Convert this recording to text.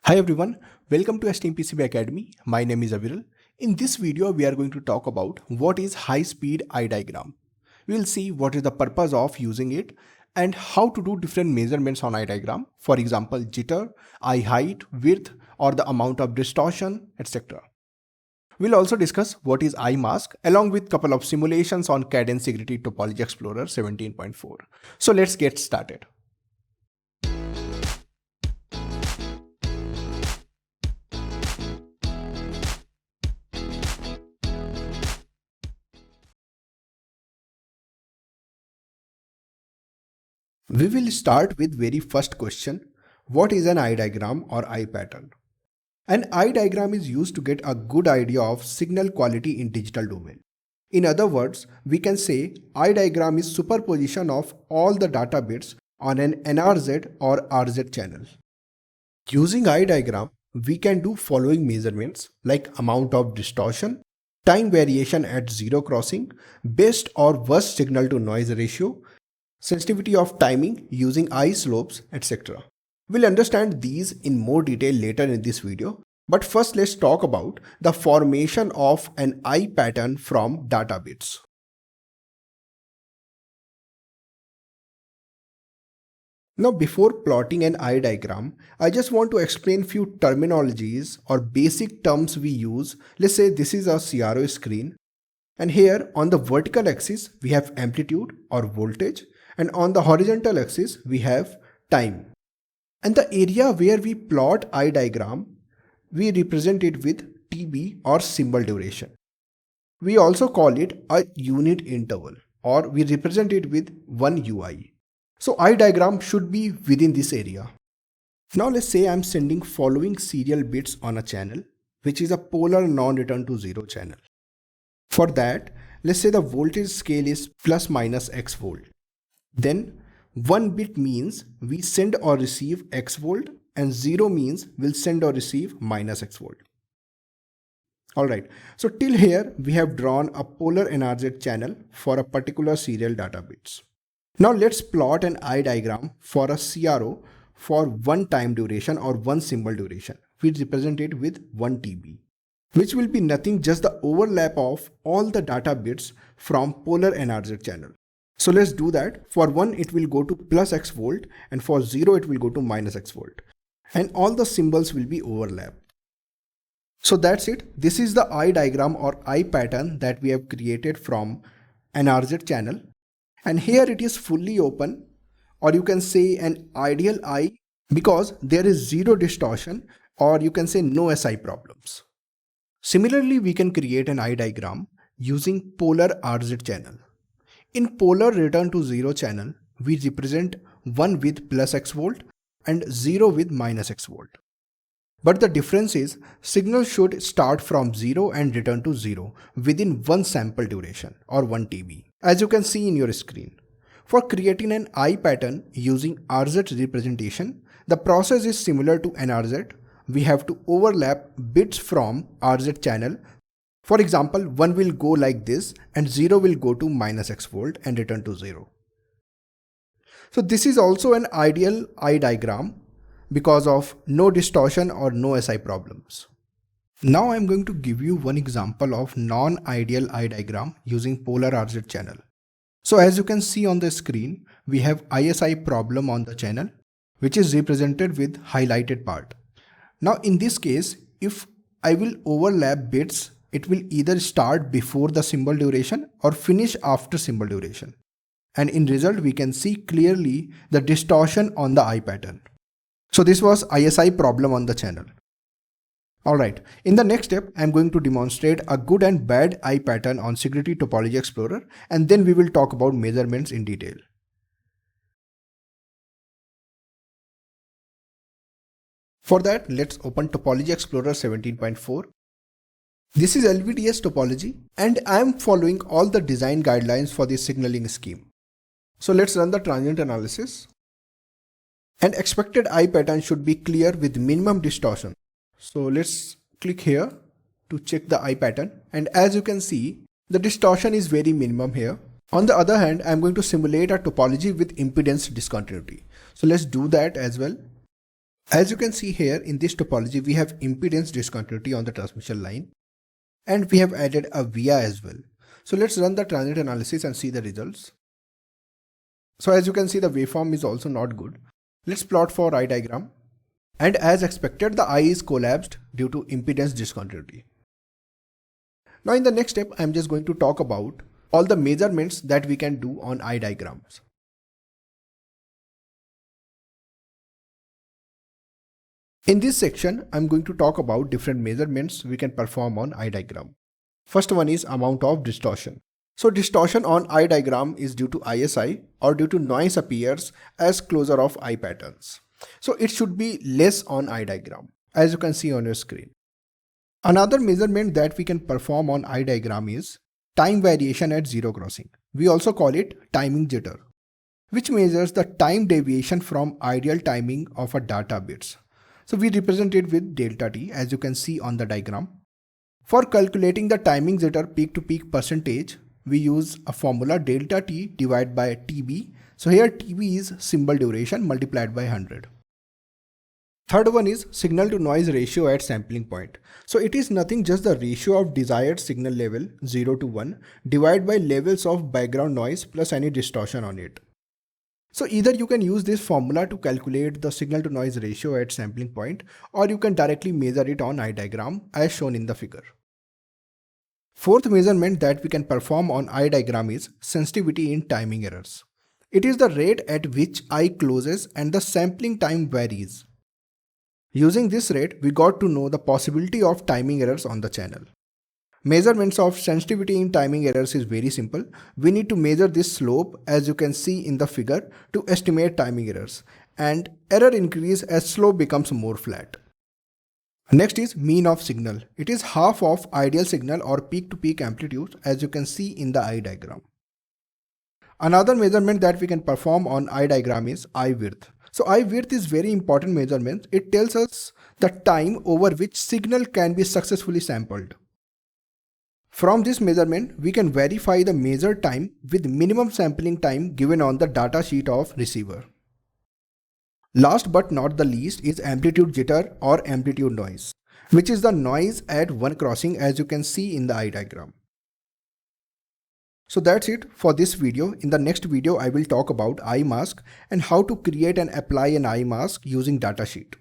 Hi everyone, welcome to EsteemPCB Academy. My name is Aviral. In this video, we are going to talk about what is high-speed eye diagram. We will see what is the purpose of using it and how to do different measurements on eye diagram. For example, jitter, eye height, width, or the amount of distortion, etc. We'll also discuss what is eye mask along with couple of simulations on Cadence Sigrity Topology Explorer 17.4. So let's get started. We will start with very first question. What is an eye diagram or eye pattern? An eye diagram is used to get a good idea of signal quality in digital domain. In other words, we can say eye diagram is superposition of all the data bits on an NRZ or RZ channel. Using eye diagram, we can do following measurements like amount of distortion, time variation at zero crossing, best or worst signal to noise ratio, sensitivity of timing using eye slopes, etc. We'll understand these in more detail later in this video, but first let's talk about the formation of an eye pattern from data bits. Now before plotting an eye diagram, I just want to explain few terminologies or basic terms we use. Let's say this is a CRO screen, and here on the vertical axis we have amplitude or voltage, and on the horizontal axis we have time. And the area where we plot eye diagram, we represent it with TB or symbol duration. We also call it a unit interval, or we represent it with 1 UI. So eye diagram should be within this area. Now let's say I'm sending following serial bits on a channel, which is a polar non-return to zero channel. For that, let's say the voltage scale is plus minus X volt. Then 1 bit means we send or receive X volt, and 0 means we'll send or receive minus X volt. Alright, so till here we have drawn a polar NRZ channel for a particular serial data bits. Now let's plot an eye diagram for a CRO for one time duration or one symbol duration. We represent it with 1 TB, which will be nothing just the overlap of all the data bits from polar NRZ channel. So let's do that. For 1 it will go to plus X volt, and for 0 it will go to minus X volt. And all the symbols will be overlapped. So that's it. This is the eye diagram or eye pattern that we have created from an RZ channel. And here it is fully open, or you can say an ideal eye, because there is zero distortion, or you can say no SI problems. Similarly, we can create an eye diagram using polar RZ channel. In polar return to zero channel, we represent 1 with plus X volt and 0 with minus X volt. But the difference is signal should start from 0 and return to 0 within one sample duration or 1 TB, as you can see in your screen. For creating an eye pattern using RZ representation, the process is similar to NRZ. We have to overlap bits from RZ channel. For example, 1 will go like this and 0 will go to minus X volt and return to 0. So this is also an ideal eye diagram because of no distortion or no SI problems. Now I'm going to give you one example of non-ideal eye diagram using polar RZ channel. So as you can see on the screen, we have ISI problem on the channel, which is represented with highlighted part. Now in this case, if I will overlap bits, it will either start before the symbol duration or finish after symbol duration. And in result, we can see clearly the distortion on the eye pattern. So this was ISI problem on the channel. Alright, in the next step, I'm going to demonstrate a good and bad eye pattern on Sigrity Topology Explorer, and then we will talk about measurements in detail. For that, let's open Topology Explorer 17.4. This is LVDS topology, and I am following all the design guidelines for this signaling scheme. So let's run the transient analysis. An expected eye pattern should be clear with minimum distortion. So let's click here to check the eye pattern, and as you can see, the distortion is very minimum here. On the other hand, I'm going to simulate a topology with impedance discontinuity. So let's do that as well. As you can see here in this topology, we have impedance discontinuity on the transmission line, and we have added a via as well. So let's run the transit analysis and see the results. So as you can see, the waveform is also not good. Let's plot for eye diagram. And as expected, the eye is collapsed due to impedance discontinuity. Now in the next step, I'm just going to talk about all the measurements that we can do on eye diagrams. In this section, I'm going to talk about different measurements we can perform on eye diagram. First one is amount of distortion. So distortion on eye diagram is due to ISI or due to noise appears as closure of eye patterns. So it should be less on eye diagram, as you can see on your screen. Another measurement that we can perform on eye diagram is time variation at zero crossing. We also call it timing jitter, which measures the time deviation from ideal timing of a data bits. So we represent it with delta t, as you can see on the diagram. For calculating the timing jitter peak to peak percentage, we use a formula delta t divided by TB. So here TB is symbol duration multiplied by 100. Third one is signal to noise ratio at sampling point. So it is nothing, just the ratio of desired signal level 0 to 1 divided by levels of background noise plus any distortion on it. So either you can use this formula to calculate the signal to noise ratio at sampling point, or you can directly measure it on eye diagram as shown in the figure. Fourth measurement that we can perform on eye diagram is sensitivity in timing errors. It is the rate at which eye closes and the sampling time varies. Using this rate, we got to know the possibility of timing errors on the channel. Measurements of sensitivity in timing errors is very simple. We need to measure this slope, as you can see in the figure, to estimate timing errors, and error increase as slope becomes more flat. Next is mean of signal. It is half of ideal signal or peak to peak amplitude, as you can see in the eye diagram. Another measurement that we can perform on eye diagram is eye width. So eye width is very important measurement. It tells us the time over which signal can be successfully sampled. From this measurement, we can verify the measured time with minimum sampling time given on the data sheet of receiver. Last but not the least is amplitude jitter or amplitude noise, which is the noise at one crossing, as you can see in the eye diagram. So that's it for this video. In the next video, I will talk about eye mask and how to create and apply an eye mask using datasheet.